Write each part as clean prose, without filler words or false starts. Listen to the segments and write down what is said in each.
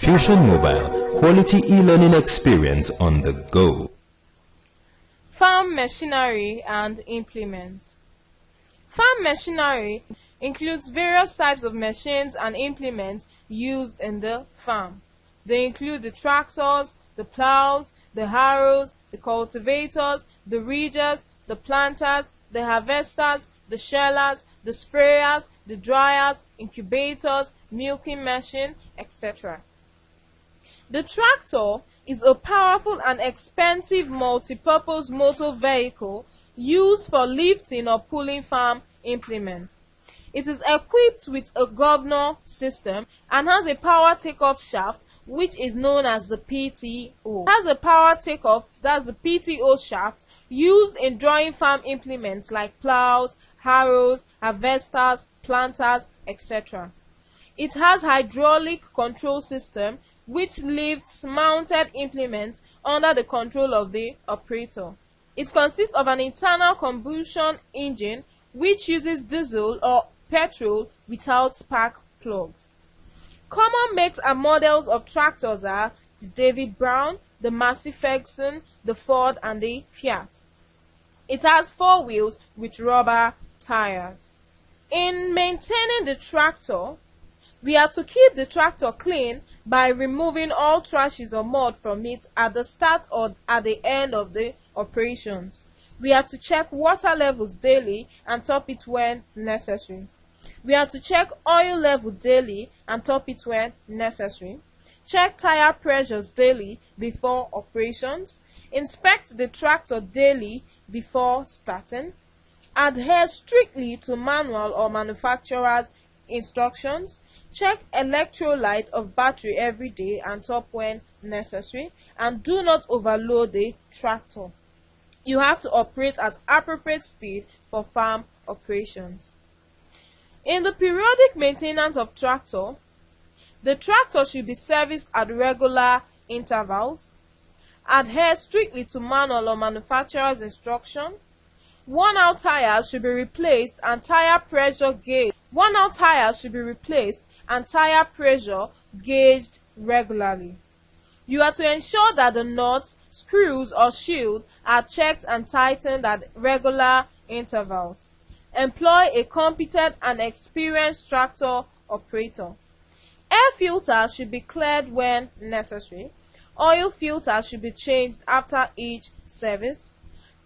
Institution Mobile, quality e-learning experience on the go. Farm machinery and implements. Farm machinery includes various types of machines and implements used in the farm. They include the tractors, the plows, the harrows, the cultivators, the ridgers, the planters, the harvesters, the shellers, the sprayers, the dryers, incubators, milking machine, etc. The tractor is a powerful and expensive multi-purpose motor vehicle used for lifting or pulling farm implements. It is equipped with a governor system and has a power takeoff shaft, which is known as the PTO. It has a power takeoff, that's the PTO shaft, used in drawing farm implements like plows, harrows, harvesters, planters, etc. It has hydraulic control system which lifts mounted implements under the control of the operator. It consists of an internal combustion engine which uses diesel or petrol without spark plugs. Common makes and models of tractors are the David Brown, the Massey Ferguson, the Ford and the Fiat. It has 4 wheels with rubber tires. In maintaining the tractor, we are to keep the tractor clean by removing all trashes or mud from it at the start or at the end of the operations. We are to check water levels daily and top it when necessary. We are to check oil level daily and top it when necessary. Check tire pressures daily before operations. Inspect the tractor daily before starting. Adhere strictly to manual or manufacturer's instructions. Check electrolyte of battery every day and top when necessary. And do not overload the tractor. You have to operate at appropriate speed for farm operations. In the periodic maintenance of tractor, the tractor should be serviced at regular intervals. Adhere strictly to manual or manufacturer's instruction. Worn-out tires should be replaced and tire pressure gauged. Worn-out tires should be replaced and tire pressure gauged regularly. You are to ensure that the nuts, screws or shield are checked and tightened at regular intervals. Employ a competent and experienced tractor operator. Air filters should be cleared when necessary. Oil filters should be changed after each service.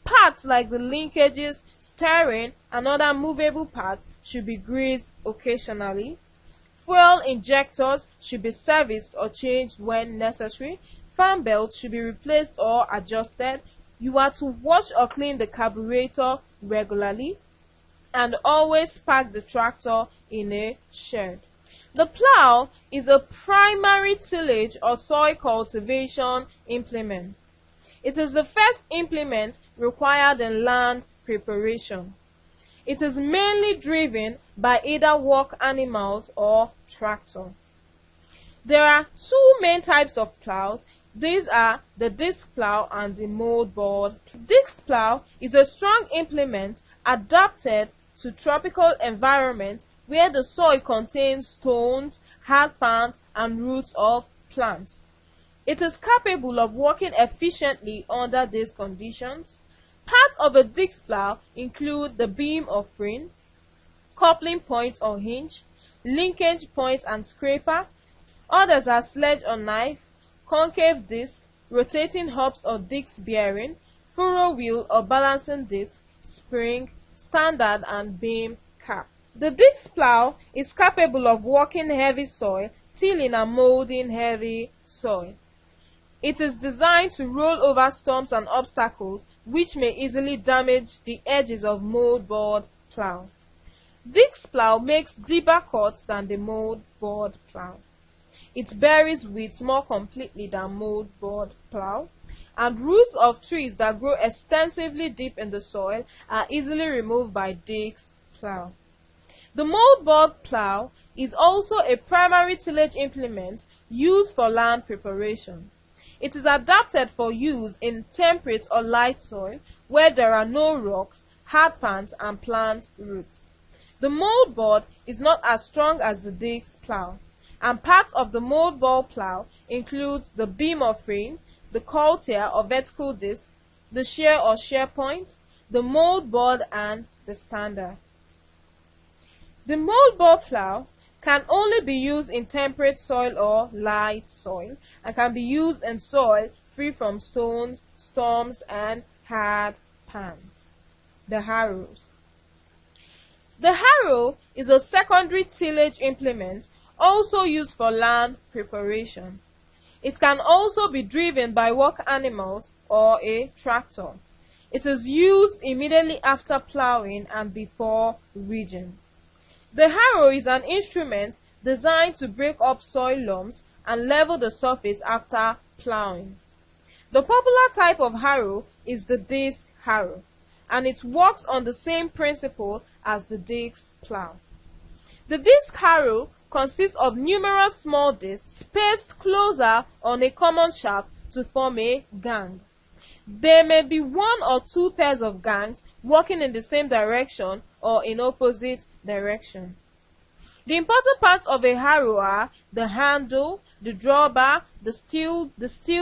Parts like the linkages, steering, and other movable parts should be greased occasionally. Fuel injectors should be serviced or changed when necessary. Fan belts should be replaced or adjusted. You are to wash or clean the carburetor regularly and always park the tractor in a shed. The plow is a primary tillage or soil cultivation implement. It is the first implement required in land preparation. It is mainly driven by either work animals or tractor. There are 2 main types of plows. These are the disc plow and the moldboard. Disc plow is a strong implement adapted to tropical environment where the soil contains stones, hard plants, and roots of plants. It is capable of working efficiently under these conditions. Parts of a disc plow include the beam or frame, coupling point or hinge, linkage point and scraper. Others are sledge or knife, concave disc, rotating hubs or disc bearing, furrow wheel or balancing disc, spring, standard and beam cap. The disc plow is capable of working heavy soil, tilling and molding heavy soil. It is designed to roll over stumps and obstacles which may easily damage the edges of moldboard plow. Disc plow makes deeper cuts than the moldboard plow. It buries weeds more completely than moldboard plow, and roots of trees that grow extensively deep in the soil are easily removed by disc plow. The moldboard plow is also a primary tillage implement used for land preparation. It is adapted for use in temperate or light soil where there are no rocks, hard plants, and plant roots. The moldboard is not as strong as the disc plow and part of the mold ball plow includes the beam or frame, the coulter or vertical disc, the shear or shear point, the mold board, and the standard. The mold ball plow can only be used in temperate soil or light soil and can be used in soil free from stones, storms, and hard pans. The harrows. The harrow is a secondary tillage implement also used for land preparation. It can also be driven by work animals or a tractor. It is used immediately after plowing and before ridging. The harrow is an instrument designed to break up soil lumps and level the surface after plowing. The popular type of harrow is the disc harrow, and it works on the same principle as the disc plow. The disc harrow consists of numerous small discs spaced closer on a common shaft to form a gang. There may be one or two pairs of gangs working in the same direction or in opposite direction. The important parts of a harrow are the handle, the drawbar, the steel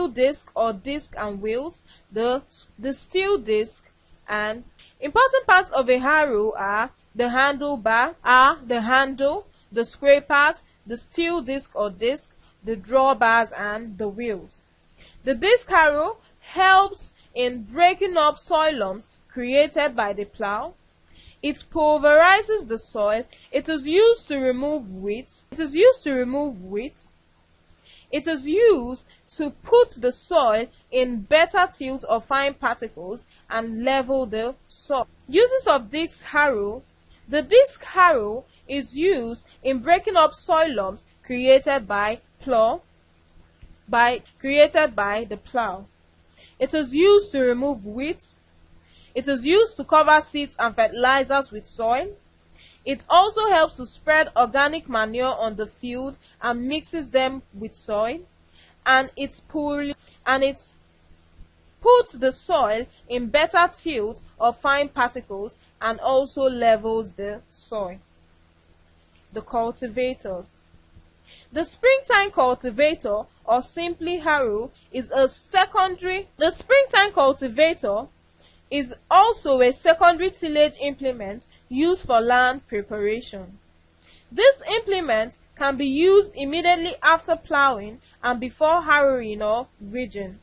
disc or disc and wheels, the steel disc, and important parts of a harrow are the handlebar, the handle, the scrapers, the steel disc or disc, the drawbars, and the wheels. The disc harrow helps in breaking up soil lumps created by the plow. It pulverizes the soil. It is used to remove weeds. It is used to put the soil in better tilt or fine particles and level the soil. Uses of disc harrow. The disc harrow is used in breaking up soil lumps created by the plow. It is used to remove weeds. It is used to cover seeds and fertilizers with soil. It also helps to spread organic manure on the field and mixes them with soil, and it puts the soil in better tilt or fine particles and also levels the soil. The cultivators. The springtime cultivator, or simply harrow, is a secondary. The springtime cultivator is also a secondary tillage implement used for land preparation. This implement can be used immediately after plowing and before harrowing or ridging.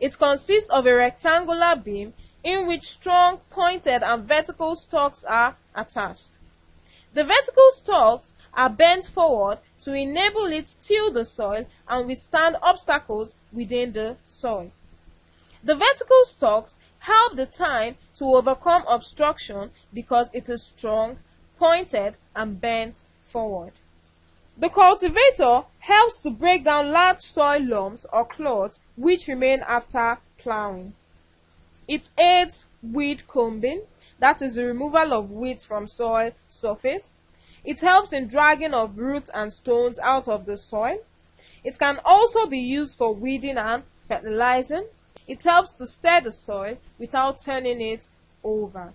It consists of a rectangular beam in which strong, pointed, and vertical stalks are attached. The vertical stalks are bent forward to enable it to till the soil and withstand obstacles within the soil. The vertical stalks help the tine to overcome obstruction because it is strong, pointed, and bent forward. The cultivator helps to break down large soil lumps or clods which remain after plowing. It aids weed combing, that is the removal of weeds from soil surface. It helps in dragging of roots and stones out of the soil. It can also be used for weeding and fertilizing. It helps to stir the soil without turning it over.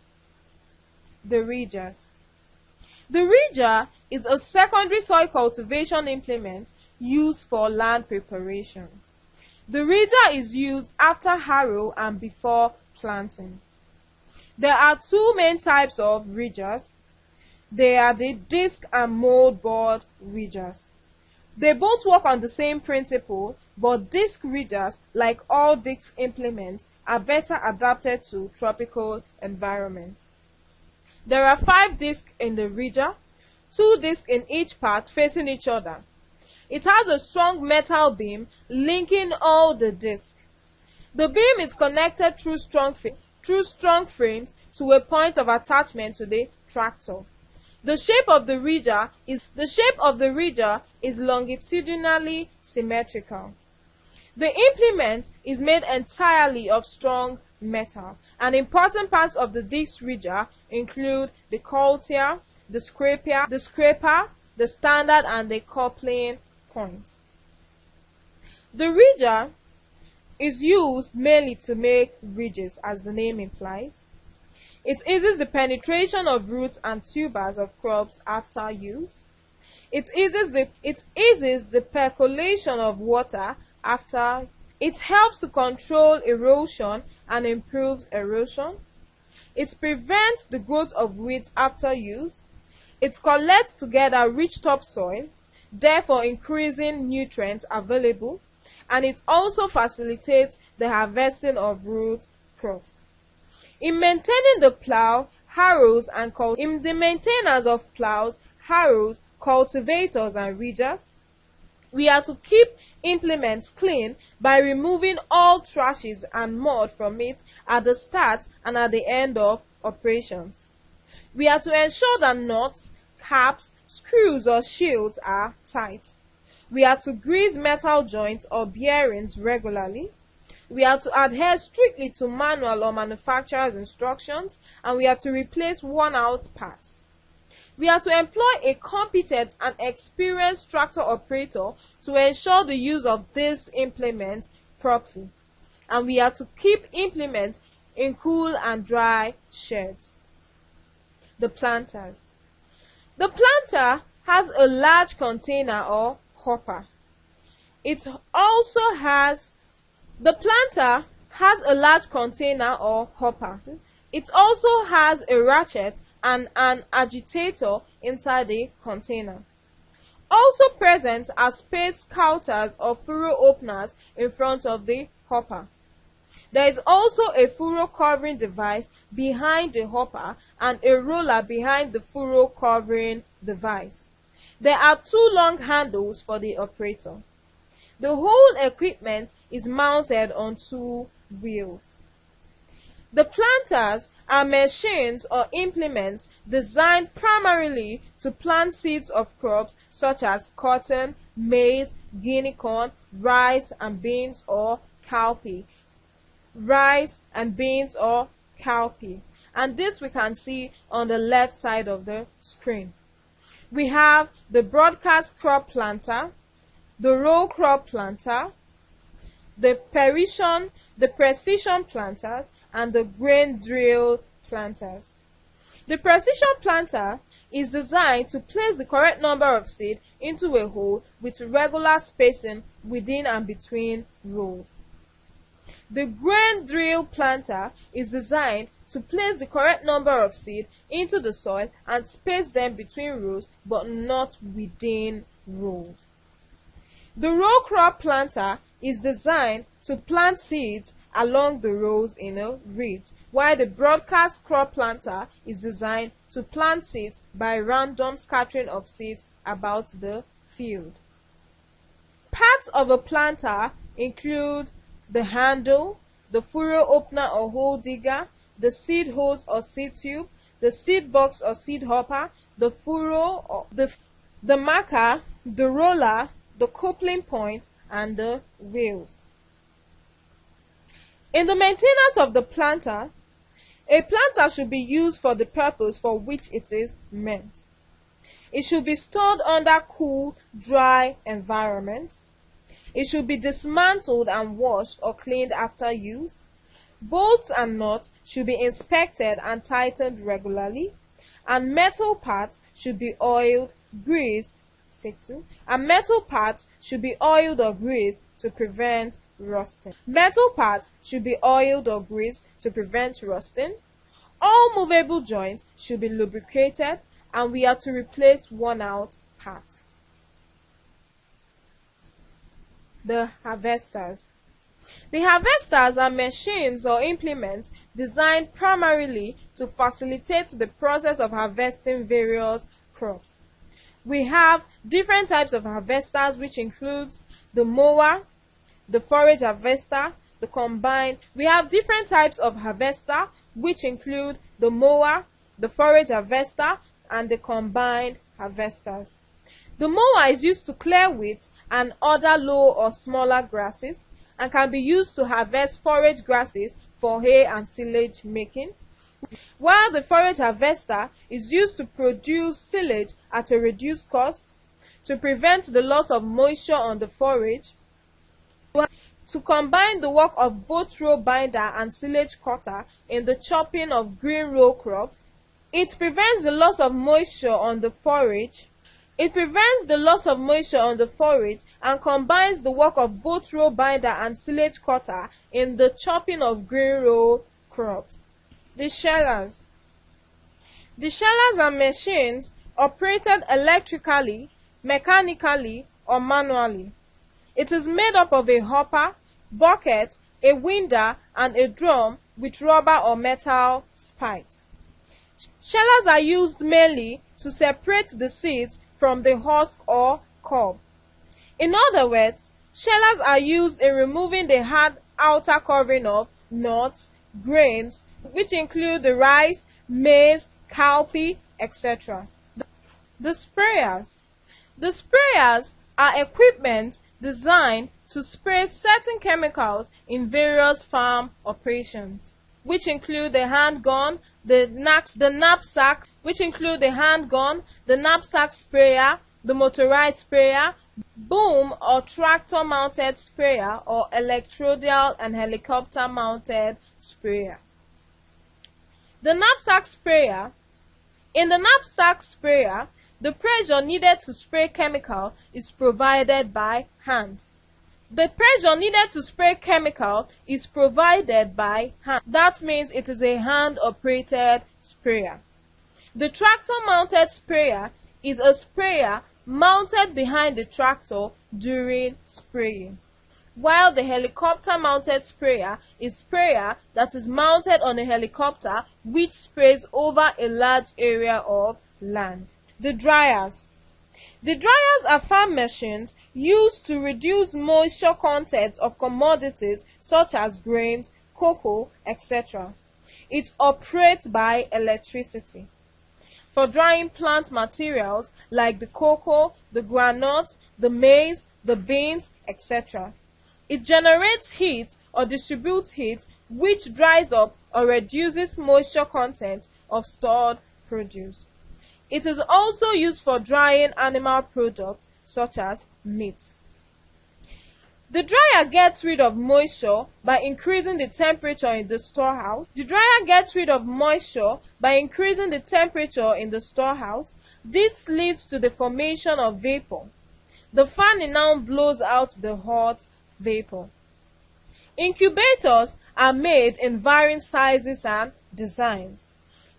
The ridgers. The ridger is a secondary soil cultivation implement used for land preparation. The ridger is used after harrow and before planting. There are two main types of ridgers. They are the disc and mold board ridgers. They both work on the same principle, but disc ridgers, like all disc implements, are better adapted to tropical environments. There are 5 discs in the ridger, 2 discs in each part facing each other. It has a strong metal beam linking all the discs. The beam is connected through strong frames to a point of attachment to the tractor. The shape of the ridger is longitudinally symmetrical. The implement is made entirely of strong metal, and important parts of the disc ridger include the coulter, the scraper, the standard, and the coupling point. The ridger is used mainly to make ridges, as the name implies. It eases the penetration of roots and tubers of crops after use. It eases the percolation of water after. It helps to control erosion and improves erosion. It prevents the growth of weeds after use. It collects together rich topsoil, therefore increasing nutrients available, and it also facilitates the harvesting of root crops. In maintaining the plow, harrows, and in the maintenance of plows, harrows, cultivators, and ridgers, we are to keep implements clean by removing all trashes and mud from it at the start and at the end of operations. We are to ensure that nuts, caps, screws, or shields are tight. We are to grease metal joints or bearings regularly. We are to adhere strictly to manual or manufacturer's instructions, and we are to replace worn-out parts. We are to employ a competent and experienced tractor operator to ensure the use of these implements properly, and we are to keep implements in cool and dry sheds. The planters. The planter has a large container or hopper. The planter has a large container or hopper. It also has a ratchet and an agitator inside the container. Also present are spaced counters or furrow openers in front of the hopper. There is also a furrow covering device behind the hopper and a roller behind the furrow covering device. There are two long handles for the operator. The whole equipment is mounted on two wheels. The planters are machines or implements designed primarily to plant seeds of crops such as cotton, maize, guinea corn, rice and beans or cowpea. And this we can see on the left side of the screen. We have the broadcast crop planter, the row crop planter, the precision planters, and the grain drill planters. The precision planter is designed to place the correct number of seed into a hole with regular spacing within and between rows. The grain drill planter is designed to place the correct number of seed into the soil and space them between rows but not within rows. The row crop planter is designed to plant seeds along the rows in a ridge, while the broadcast crop planter is designed to plant seeds by random scattering of seeds about the field. Parts of a planter include the handle, the furrow opener or hole digger, the seed hose or seed tube, the seed box or seed hopper, the furrow, or the marker, the roller, the coupling point, and the wheels. In the maintenance of the planter, a planter should be used for the purpose for which it is meant. It should be stored under cool, dry environment. It should be dismantled and washed or cleaned after use. Bolts and nuts should be inspected and tightened regularly, and metal parts should be oiled, greased, and metal parts should be oiled or greased to prevent rusting. Metal parts should be oiled or greased to prevent rusting. All movable joints should be lubricated, and we are to replace worn-out parts. The harvesters. The harvesters are machines or implements designed primarily to facilitate the process of harvesting various crops. We have different types of harvesters, which includes the mower, the forage harvester, the combined. We have different types of harvester, which include the mower, the forage harvester, and the combined harvesters. The mower is used to clear wheat and other low or smaller grasses, and can be used to harvest forage grasses for hay and silage making, while the forage harvester is used to produce silage at a reduced cost, to prevent the loss of moisture on the forage, to combine the work of both row binder and silage cutter in the chopping of green row crops. It prevents the loss of moisture on the forage, It prevents the loss of moisture on the forage and combines the work of both row binder and silage cutter in the chopping of green row crops. The shellers. The shellers are machines operated electrically, mechanically, or manually. It is made up of a hopper, bucket, a winder, and a drum with rubber or metal spikes. Shellers are used mainly to separate the seeds from the husk or cob. In other words, shellers are used in removing the hard outer covering of nuts, grains, which include the rice, maize, cowpea, etc. The sprayers. The sprayers are equipment designed to spray certain chemicals in various farm operations, which include the handgun, the knapsack, the knapsack sprayer, the motorized sprayer, boom or tractor mounted sprayer, or electrodial and helicopter mounted sprayer. The knapsack sprayer. In the knapsack sprayer, the pressure needed to spray chemical is provided by hand. The pressure needed to spray chemical is provided by hand. That means it is a hand-operated sprayer. The tractor-mounted sprayer is a sprayer mounted behind the tractor during spraying, while the helicopter-mounted sprayer is a sprayer that is mounted on a helicopter which sprays over a large area of land. The dryers. The dryers are farm machines used to reduce moisture content of commodities such as grains, cocoa, etc. It operates by electricity. For drying plant materials like the cocoa, the groundnuts, the maize, the beans, etc. It generates heat or distributes heat which dries up or reduces moisture content of stored produce. It is also used for drying animal products such as meat. The dryer gets rid of moisture by increasing the temperature in the storehouse. This leads to the formation of vapor. The fan now blows out the hot vapor. Incubators are made in varying sizes and designs.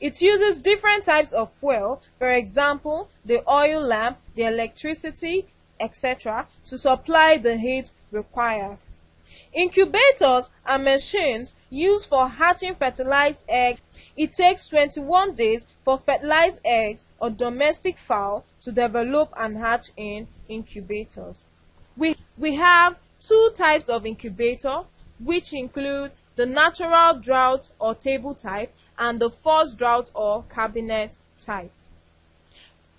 It uses different types of fuel, for example, the oil lamp, the electricity, etc., to supply the heat required. Incubators are machines used for hatching fertilized eggs. It takes 21 days for fertilized eggs or domestic fowl to develop and hatch in incubators. We have two types of incubator, which include the natural drought or table type and the forced drought or cabinet type.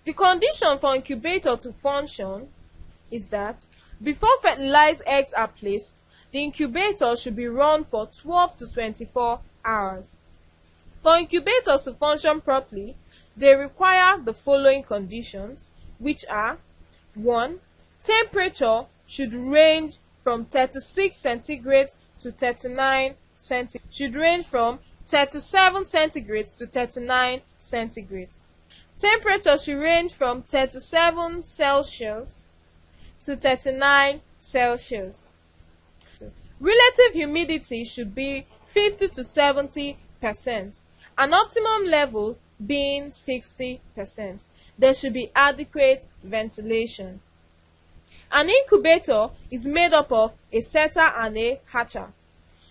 The condition for incubator to function is that before fertilized eggs are placed, the incubator should be run for 12 to 24 hours. For incubators to function properly, they require the following conditions, which are: 1. Temperature should range from 36 centigrades to 39 centigrades. Should range from 37 centigrades to 39 centigrades. Temperature should range from 37 Celsius to 39 Celsius. Relative humidity should be 50 to 70%, an optimum level being 60%. There should be adequate ventilation. An incubator is made up of a setter and a hatcher.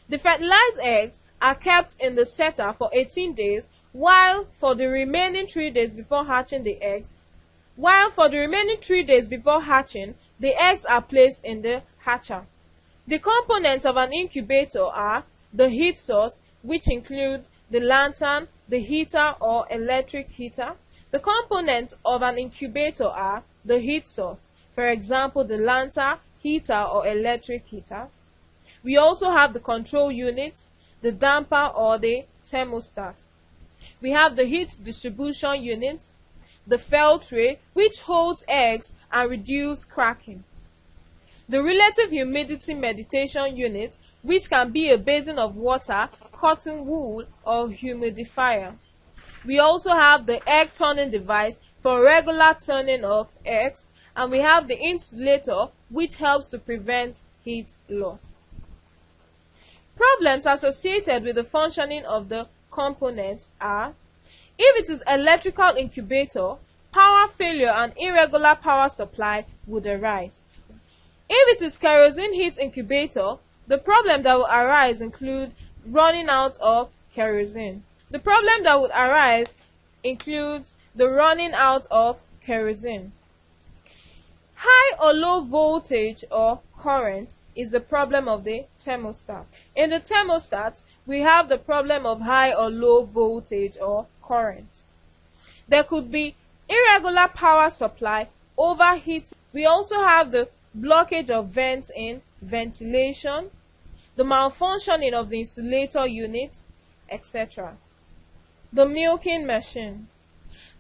The fertilized eggs are kept in the setter for 18 days, while for the remaining 3 days before hatching the eggs, the eggs are placed in the hatcher. The components of an incubator are the heat source, which includes the lantern, the heater or electric heater. The components of an incubator are the heat source, for example, the lantern, heater or electric heater. We also have the control unit, the damper or the thermostat. We have the heat distribution unit, the fell tray, which holds eggs and reduces cracking. The relative humidity meditation unit, which can be a basin of water, cotton wool or humidifier. We also have the egg turning device for for regular turning of eggs, and we have the insulator, which helps to prevent heat loss. Problems associated with the functioning of the components are: if it is electrical incubator, power failure and irregular power supply would arise. If it is kerosene heat incubator, the problem that will arise include running out of kerosene. The problem that would arise includes the running out of kerosene. High or low voltage or current is the problem of the thermostat. In the thermostat, we have the problem of high or low voltage or current. There could be irregular power supply, overheat. We also have the blockage of vents in ventilation, the malfunctioning of the insulator unit, etc. The milking machine.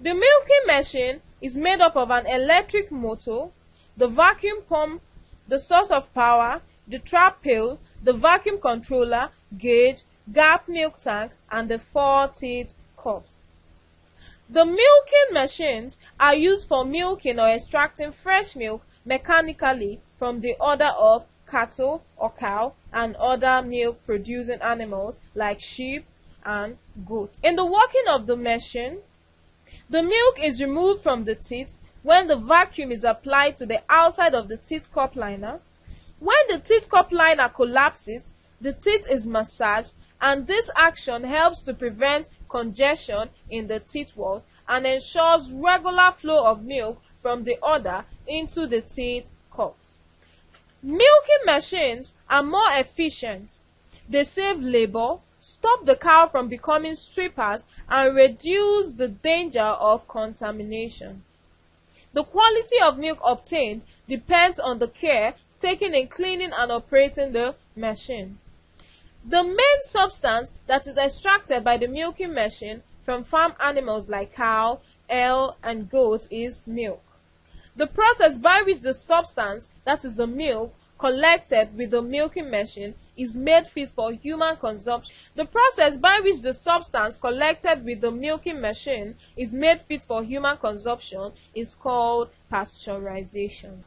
The milking machine is made up of an electric motor, the vacuum pump, the source of power, the trap pail, the vacuum controller, gauge, gap milk tank, and the 4-teeth cups. The milking machines are used for milking or extracting fresh milk mechanically from the udder of cattle or cow and other milk producing animals like sheep and goats. In the working of the machine, the milk is removed from the teat when the vacuum is applied to the outside of the teat cup liner. When the teat cup liner collapses, the teat is massaged, and this action helps to prevent congestion in the teat walls and ensures regular flow of milk from the udder into the teat cups. Milking machines are more efficient. They save labor, stop the cow from becoming strippers, and reduce the danger of contamination. The quality of milk obtained depends on the care taken in cleaning and operating the machine. The main substance that is extracted by the milking machine from farm animals like cow, eel, and goat is milk. The process by which the substance, that is the milk, collected with the milking machine is made fit for human consumption. The process by which the substance collected with the milking machine is made fit for human consumption is called pasteurization.